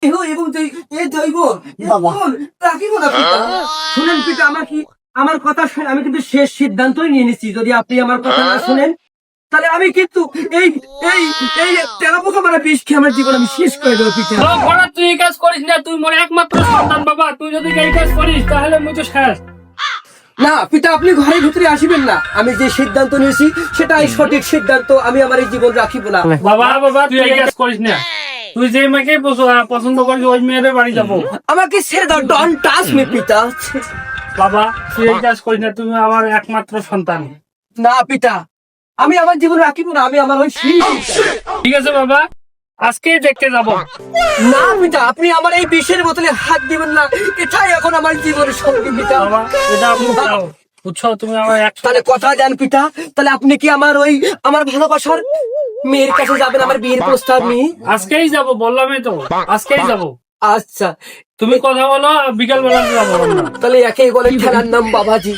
এবং রাখিব না পিতা। শুনেন পিতা, আমার কথা শুনে আমি কিন্তু শেষ সিদ্ধান্তই নিয়ে নিচ্ছি। যদি আপনি আমার কথা না শুনেন তাহলে আমি কিন্তু এই এই এই তেলা পোকা মারা বিষ খেয়ে আমার জীবন আমি শেষ করে দেবো পিতা। তুই এই কাজ করিস না, তুই মোর একমাত্র সন্তান বাবা। তুই যদি এই কাজ করিস তাহলে মুই তো শেষ। না পিতা, আপনি ঘরের ভিতরে আসিবেন না। আমি যে সিদ্ধান্ত নিয়েছি সেটাই সঠিক সিদ্ধান্ত। আমি আমার এই জীবন রাখিব না। বাবা তুই এই কাজ করিস না। তুই যে মেয়েকে পছন্দ করিস ওই মেয়েদের বাড়ি যাবো। আমাকে ছেড়ে দাও, ডোন্ট টাচ মি পিতা। বাবা তুই এই কাজ করিস না, তুমি আমার একমাত্র সন্তান। না পিতা, আমি আমার জীবন রাখিব না। আমি আমার ওই ঠিক আছে বাবা, আজকেই দেখতে যাব। না পিতা, আপনি আমার এই বিষের বোতলে হাত দিবেন না। এটাই এখন আমার জীবনের সঙ্গী পিতা। বাবা এটা আপনি বুঝছো, তুমি আমার তাহলে কথা দেন পিতা। তাহলে আপনি কি আমার ভালোবাসার মেয়ের কাছে যাবেন আমার বিয়ের প্রস্তাব নিয়ে? আজকেই যাব, বললামই তো আজকেই যাব। আচ্ছা, তুমি কথা বলো, বিকাল বেলা যাবো। তাহলে একেই বলে ঠেলার নাম বাবাজি,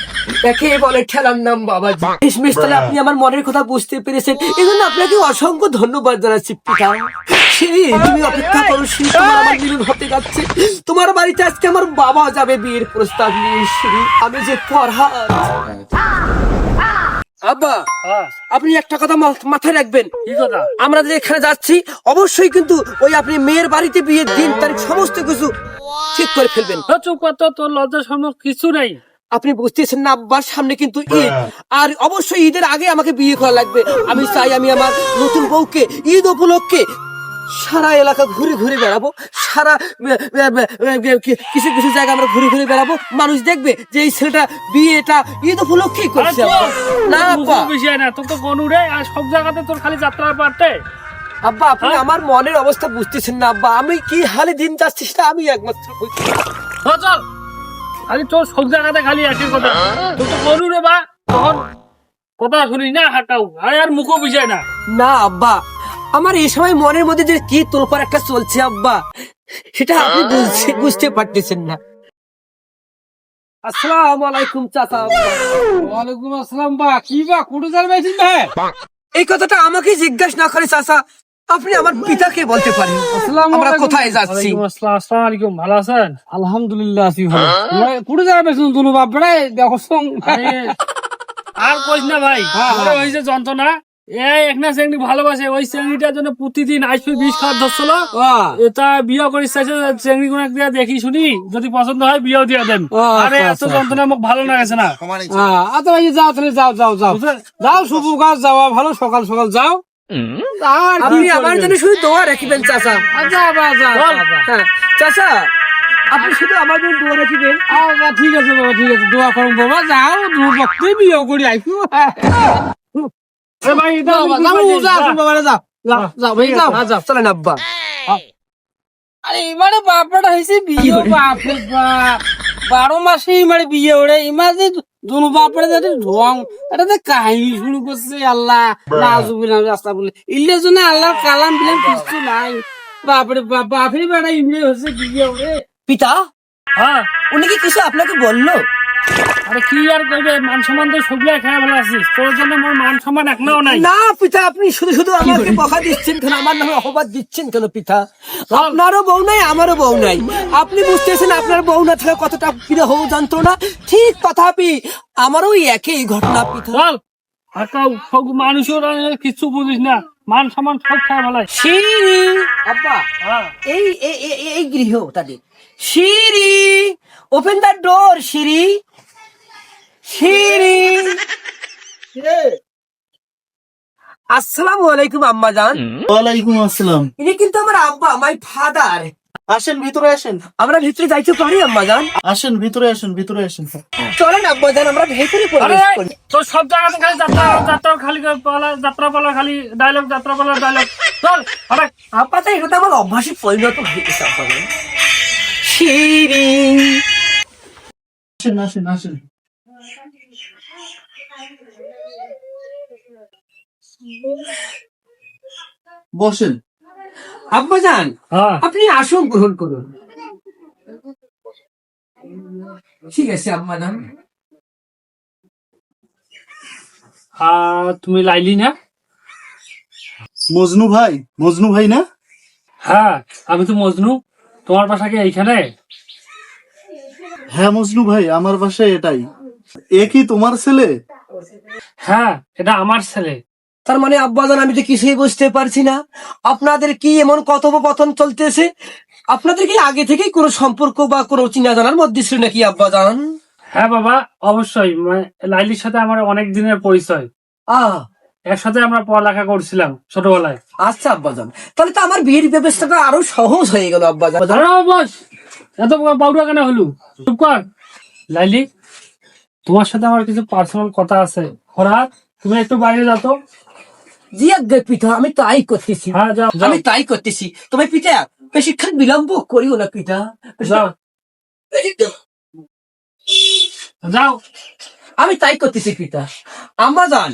একেই বলে ঠেলার নাম বাবাজি। শেষমেশ তাহলে আপনি আমার মনের কথা বুঝতে পেরেছেন, এই জন্য আপনাকে অসংখ্য ধন্যবাদ জানাচ্ছি পিতা। সেই তুমি অপেক্ষা করো, সেই তোমার আমার মিলন হতে যাচ্ছে। তোমার বাড়িতে আজকে আমার বাবা যাবে বিয়ের প্রস্তাব নিয়ে। শ্রী, আমি যে পড়া আব্বা, আপনি একটা কথা মাথায় রাখবেন। কি কথা? আমরা যে এখানে যাচ্ছি অবশ্যই কিন্তু ওই আপনি মেয়ের বাড়িতে বিয়ের দিন তারিখ সমস্ত কিছু ঠিক করে ফেলবেন। চুপ কর তো, তোর লজ্জা সম্ভব কিছু নেই। আপনি বুঝতেছেন না আব্বার সামনে কিন্তু ঈদ, আর অবশ্যই ঈদের আগে আমাকে বিয়ে করা লাগবে। আমি চাই আমি আমার নতুন বউকে ঈদ উপলক্ষে সারা এলাকা ঘুরে ঘুরে বেড়াবো। সারা কিছু কিছু জায়গা আমরা ঘুরে ঘুরে বেড়াবো। মানুষ দেখবে যে এই ছেলেটা বিয়েটা ঈদ উপলক্ষেই করছে। না আব্বা, বিষয় না, তোর তো গনুরে আর সব জায়গাতে তোর খালি যাত্রা পারতে। আব্বা আপনি আমার মনের অবস্থা বুঝতেছেন না আব্বা। আমি কি হালে দিন যাচ্ছি সেটা আমি একমাত্র বুঝছি। চল, আরে তোর সব জায়গাতে খালি একই কথা। তোর তো গনুরে বা তখন কথা শুনি না হাঁটাও, আর মুখও বিষয় না। না আব্বা, আমার এই সময় মনের মধ্যে যে কি তোলপাড় একটা চলছে আব্বা, সেটা আপনি বুঝতে পারতেছেন না। আসসালামু আলাইকুম চাচা। ওয়ালাইকুম আসসালাম। বা কি বা কোটে যাবেন ভাই? এই কথাটা আমাকে জিজ্ঞাসা না করে চাচা আপনি আমার পিতাকে বলতে পারেন। আমরা কোথায় যাচ্ছি? আসসালামু আলাইকুম, ভালো আছেন? আলহামদুলিল্লাহ আছি ভালো। কোটে যাবেন দুনু বাপ বেড়ে দেখো। আর কইস না ভাই, ওই যে যন্ত্রণা একটা চেংড়ি ভালোবাসে, ওই চেংড়িটার জন্য প্রতিদিন আইসি 20 খাওয়ার ধরছিল। এটা বিয়ে করিস চাইছে, চেংড়ি কোন দিয়া দেখি শুনি, যদি পছন্দ হয় বিয়েও দিয়ে দেন। আরে এত যন্ত্রণা মুখ ভালো লাগছে না। আচ্ছা ভাই যাও তাহলে, যাও যাও যাও যাও, শুভ কাজ যাওয়া ভালো, সকাল সকাল যাও। আর আপনি আমার জন্য শুধু দোয়া রাখিবেন চাচা। হ্যাঁ চাচা, আপনি শুধু আমার জন্য দোয়া রাখিবেন। ঠিক আছে বাবা, ঠিক আছে, দোয়া করুন বাবা। যাও দূর বক্তই বিয়ে করি আইসু। ভাই চলেন আব্বা। আরে এবারে বাপটা হয়েছে বিয়ে, বাপরে বাপ 12 মাসে এবারে বিয়ে ওরে। ইমাজে দুনো বাপড়ে যাতে ঢং এটা কাহিনী শুরু করছে। আল্লাহ নাজুবিল্লাহ রাস্তা বলে ইল্লে জন্য আল্লাহ কালাম দিলেন কিছু নাই। বাপরে বাপ, বাপের বেড়া ইমরে হচ্ছে বিয়ে ওরে। পিতা, হ্যাঁ উনি কি কিছু আপনাকে বললো? আরে কি আর করবে, মান সম্মান তো সবগুলা খেয়ে ভালো আছিস, তোর জন্য মোর মান সম্মান একটাও নাই। না পিতা, আপনি শুধু শুধু আমাকে বকা দিচ্ছেন কেন? আমার নামে অপবাদ দিচ্ছেন কেন পিতা? আপনারও বউ নাই, আমারও বউ নাই। আপনি বুঝতেছেন আপনার বউ না থাকা কতটা বিরহ যন্ত্রণা। ঠিক তথাপি আমারও একই ঘটনা পিতা। চল হাকাও, সব মানুষের কিছু বুঝিস না, মান সম্মান সব খেয়ে ভালো। সিঁড়ি আব্বা, হ্যাঁ এই এই এই- এই গৃহ তাদের। সিঁড়ি, ওপেন দ্য ডোর। সিঁড়ি সিঁড়ি। আসসালামু আলাইকুম আম্মা জান। ওয়ালাইকুম আসসালাম। ইনি কিন্তু আমার আব্বা, মাই ফাদার। আসেন ভিতরে আসেন, আমরা ভিতরে যাইতে পারি আম্মা জান? আসেন ভিতরে আসেন, ভিতরে আসেন। চলেন আব্বা জান, আমরা ভিতরে আরে প্রবেশ করি। তোর সব জায়গাতে খালি যাত্রা খালি যাত্রা পালা খালি ডায়লগ, যাত্রা পালা ডায়লগ। চল আরে আব্বা তো এটা তো আমার অভ্যাসে পরিণত হয়ে গেছে আব্বা জান। সিঁড়ি। আসেন আসেন আসেন। বসেন। আব্বা জান, হ্যাঁ আপনি আসন গ্রহণ করুন। ঠিক আছে আম্মা জান। তুমি লাইলি না? মজনু ভাই, মজনু ভাই না? হ্যাঁ আমি তো মজনু। তোমার বাসা কি এইখানে? হ্যাঁ মজনু ভাই, আমার বাসায় এটাই। এ কি তোমার ছেলে? হ্যাঁ, এটা আমার ছেলে। তার মানে আব্বাজান আমি তো কিছুই বুঝতে পারছি না, আপনাদের কি এমন কথোপকথন চলতেছে? আপনাদের কি আগে থেকেই কোনো সম্পর্ক বা কোনো চিনা জানার মধ্যে ছিল নাকি আব্বাজান? হ্যাঁ বাবা, অবশ্যই। মানে লাইলির সাথে আমার অনেক দিনের পরিচয়। আহ একসাথে আমরা পড়ালেখা করছিলাম ছোটবেলায়। আচ্ছা আব্বাজান, তাহলে তো আমার বিয়ের ব্যবস্থাটা আরো সহজ হয়ে গেল আব্বাজান। আরে বস, এত বাউরা কেন হলু? চুপ কর। লাইলি, তোমার সাথে আমার কিছু পার্সোনাল কথা আছে। ফরহাদ, তুমি একটু বাইরে যাও তো। জি আজ্ঞে পিতা, আমি তাই করতেছি। হ্যাঁ, যাও যাও আমি তাই করতেছি। তবে পিতা বেশিক্ষণ বিলম্ব করিও না পিতা। যাও যাও। আমি তাই করতেছি পিতা। আম্মাজান,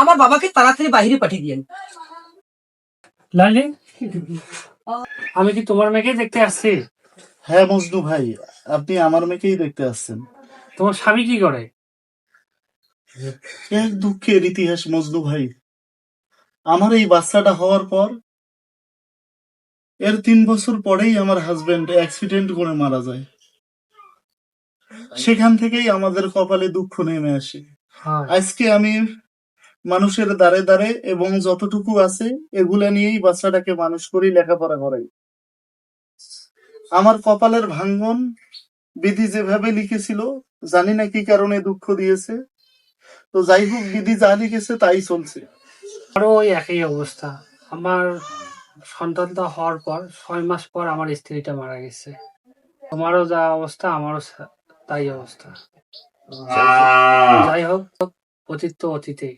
আমার বাবাকে তাড়াতাড়ি বাইরে পাঠিয়ে দিয়েন। লাইলি, আমি কি তোমার মেয়েকে দেখতে আসছি? হ্যাঁ মজনু ভাই, আপনি আমার মেয়েকেই দেখতে আসছেন। তোমার স্বামী কি করে? এক দুঃখের ইতিহাস মজনু ভাই। আমার এই বাচ্চাটা হওয়ার পর এর 3 বছর পরেই আমার হাজবেন্ড অ্যাক্সিডেন্ট করে মারা যায়। সেখান থেকেই আমাদের কপালে দুঃখ নেমে আসে। হ্যাঁ। আজকে আমি মানুষের দ্বারে দ্বারে এবং যতটুকু আছে এগুলা নিয়েই বাচ্চাটাকে মানুষ করি, লেখাপড়া করাই। আমার কপালের ভাঙ্গন বিধি যেভাবে লিখেছিল, জানি না কি কারণে দুঃখ দিয়েছে। তো যাই হোক, বিধি যা লিখেছে তাই চলছে। আরো ওই একই অবস্থা। আমার সন্তানটা হওয়ার পর 6 মাস পর আমার স্ত্রীটা মারা গেছে। তোমারও যা অবস্থা, আমারও তাই অবস্থা। যাই হোক, অতীত তো অতীতেই।